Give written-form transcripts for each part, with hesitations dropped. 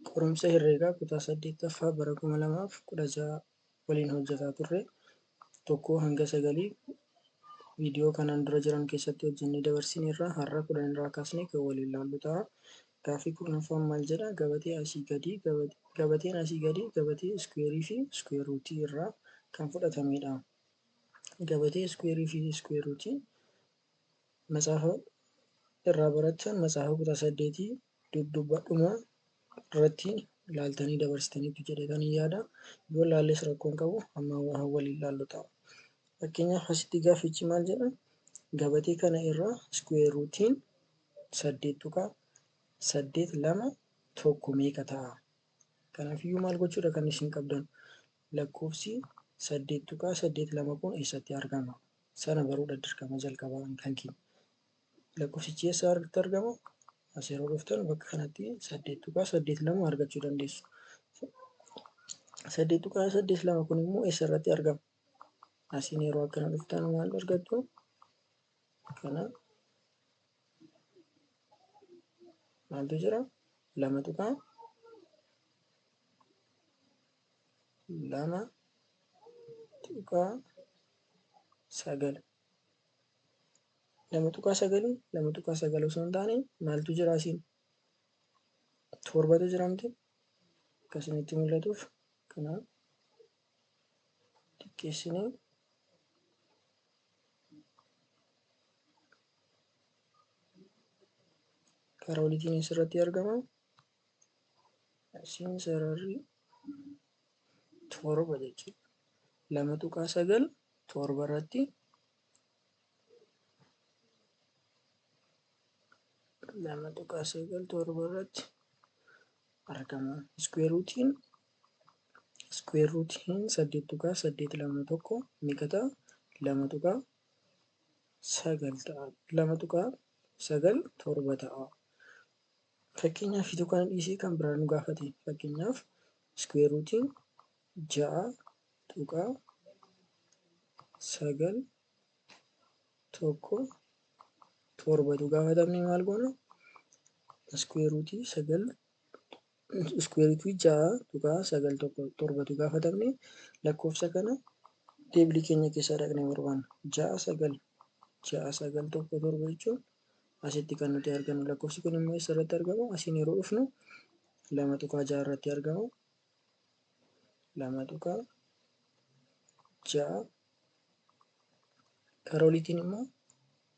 Qorumsa herreegaa kutaa 8ffaa bara 2016 waliin hojjetaa turre. 1 hanga 9 viidiyoo kanaan dura jiran keessatti hojjennee dabarsineerra. Har'a 10 irraa kaasnee kan waliin ilaallu ta'a. Gaaffii 10ffaan maal jedha? Gabateen asii gadii gabatee iskweerii fi iskweer ruutii irraa kan fudhatamedha. Gabatee iskweerii fi iskweer ruutii matsaafa irraa barachaan matsaafa kutaa 8 duddubbadhuma irratti ilaaltanii dabarsitaniitu jedhanii yaada. Yoo ilaalles rakkoon qabu amma waliin ilaallu ta'a. Fakkeenyaaf asitti gaaffichi maal jedha? Gabatee kana irraa iskweer ruutiin 8 tuqaa 8 2 1 meeqa ta'a? Kanaafiyyuu maal gochuudha kan isin qabdan? Lakkoofsi 8 tuqaa 8 2 kun eessatti argama? Sana baruudha dirqama jalqabaa kan keenya. Lakkoofsichi eessatti argama? As yeroo dhuftan bakka kanatti 8 tuqaa 8 2 argachuu dandeessu. 8 tuqaa 8 2 kun immoo eessarratti argama? Asiin yeroo akkana dhuftan maal argattu? Kana maaltu jira? 2 tuqaa 9 2 tuqaa 9 osoo hin taane maaltu jira asiin? 7tu jira miti? Akkasinitti mul'atuuf kana xiqqeessinee karaa oliitiin asirratti argama. Asiin sararri 7 jechuudha. 2 tuqaa 9 7 irratti 2 tuqaa 9 7 irratti argama. Iskweer ruutiin 8 tuqaa 8 2 1 meeqa ta'a? 2 tuqaa 9 ta'a. 2 tuqaa 9 7 ta'a. Fakkeenyaaf kana dhiisee kan biraa nu gaafate. Fakkeenyaaf iskweer ruutiin 6 tuqaa 9 1 7tu gaafatamne maal goona? Iskweer ruutii 6 tuqaa 9 7tu gaafatamne lakkoofsa kana teebilii keenya keessaa dhaqnee barbaanna. 6 9 1 7 jechuun asitti kan nuti argannu. Lakkoofsi kun immoo eessarratti argama? Asiin yeroo dhufnu 2 tuqaa 6 irratti argama. 2 tuqaa 6 karaa oliitiin immoo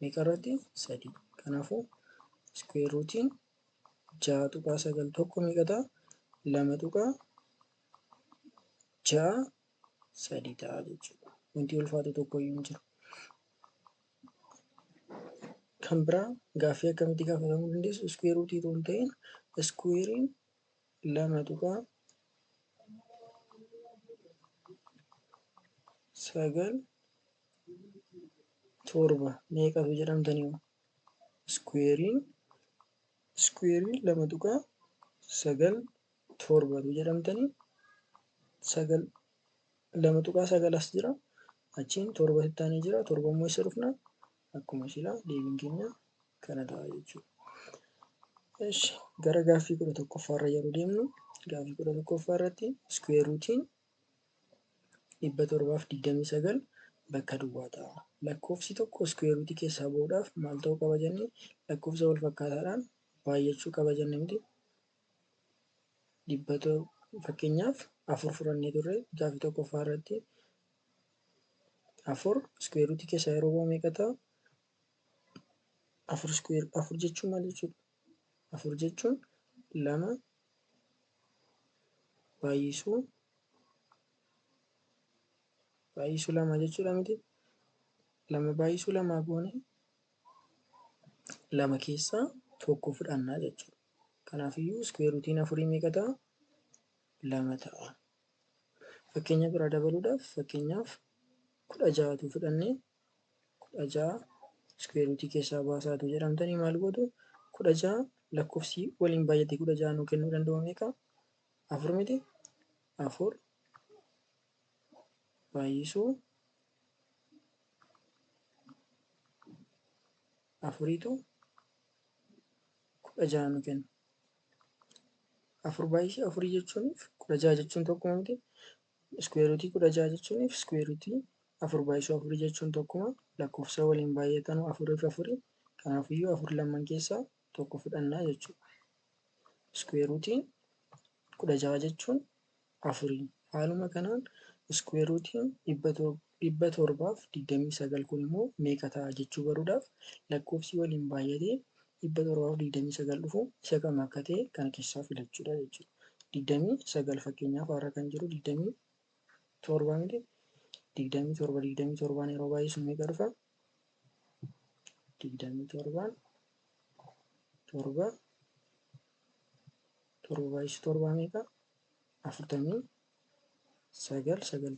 meeqa irratti? 3. Kanaafuu iskweer ruutiin 6 tuqaa 9 tokko meeqa ta'a? 2 tuqaa 6 3 ta'a jechuudha. Wanti ulfaatu tokkoyyuu hin jiru. Kan biraa gaaffii akkamitti gaafatamuu dandeessu? Iskweer ruutii osoo hin ta'in iskweeriin 2 tuqaa 9 7 meeqatu jedhamtanii? Iskweeriin 2 tuqaa 9 7tu jedhamtanii 2 tuqaa 9 as jira. Achiin 7 ittaanee jira. 7 immoo eessa dhufna? Akkuma silaa deebiin keenya kana ta'a jechuudha. Gara gaaffii 11ffaa irra yeroo deemnu gaaffii 11ffaa irratti iskweer ruutiin 729 bakka duwwaa ta'a. Lakkoofsi tokko iskweer ruutii keessaa bahuudhaaf maal ta'uu qaba jennee? Lakkoofsa wal fakkaataadhaan baay'achuu qaba jennee miti? Fakkeenyaaf 4 fudhannee turre gaaffii 1ffaa irratti 4 iskweer ruutii keessaa yeroo bahu meeqa ta'a? 4 jechuun maal jechuudha? 4 jechuun 2 baay'isuu 2 jechuudha miti? 2 baay'isuu 2 goone 2 keessaa 1 fudhannaa jechuudha. Kanaafiyyuu iskweer ruutiin 4 meeqa ta'a? 2 ta'a. Fakkeenya biraa dabaluudhaaf fakkeenyaaf 16tu fudhannee 16 iskweer ruutii keessaa baasaatu jedhamtanii maal gootu? 16 lakkoofsi waliin baay'ate 16 nuu kennuu danda'u meeqa? 4 miti? 4 baay'isuu 4tu 16 nu kenna. 4/4 jechuuniif 16 jechuun tokkuma miti. Iskuweer ruutii 16 jechuuniif iskuweer ruutii 4/4 jechuun tokkuma. Lakkoofsa waliin baay'atan 4 fi 4. Kanaafiyyuu 4 lamman keessaa tokko fudhannaa jechuudha. Iskuweer ruutiin 16 jechuun 4. Haaluma kanaan iskuweer ruutiin 729 kun immoo meeqa ta'a jechuu baruudhaaf lakkoofsi waliin baay'atee 729 dhufu isa kam akka ta'e kana keessaa filachuudha jechuudha. 29 fakkeenyaaf har'a kan jiru 27 miti. 27 yeroo baay'isu meeqa dhufa? 27 7 meeqa? 49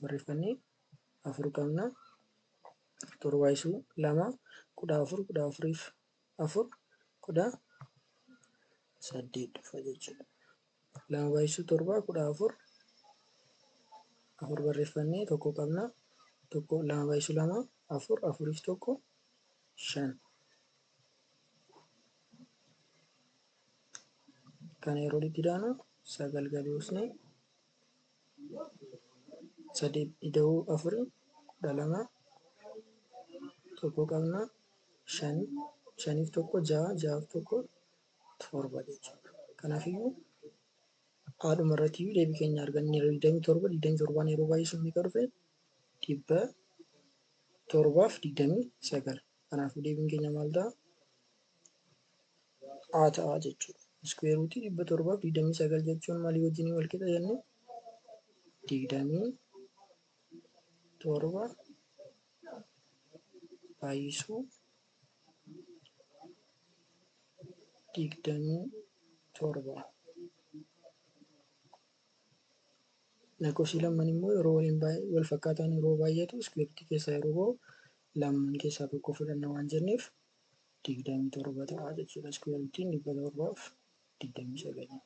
barreeffannee 4 qabna. 7/2 14 14 4 18 dhufa jechuudha. 2/7 14 4 barreeffannee tokko qabna. 2/2 4 4 fi 1 5. Kana yeroo itti daanu 9 gadi buusnee 8 ida'uu 4 12 tokko qabna. 5 5 fi 1 6 6 fi 1 7 jechuudha. Kanaafiyyuu haadhuma irratti deebii keenya arganneerra. 27 yeroo baay'isu meeqa dhufe? 729. Kanaafuu deebiin keenya maal ta'a? A ta'a jechuudha. Iskuweer ruutii 729 jechuun maalii wajjin wal qixa jenne? 27 baay'isuu 27. Lakkoofsi lamman immoo yeroo waliin wal fakkaataan yeroo baay'atu iskuweer ruutii keessaa yeroo ba'u lamman keessaa tokko fudhanna waan jenneef 27 ta'a jechuudha. Iskuweer ruutiin 729.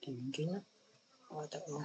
Deebiin keenya A ta'a.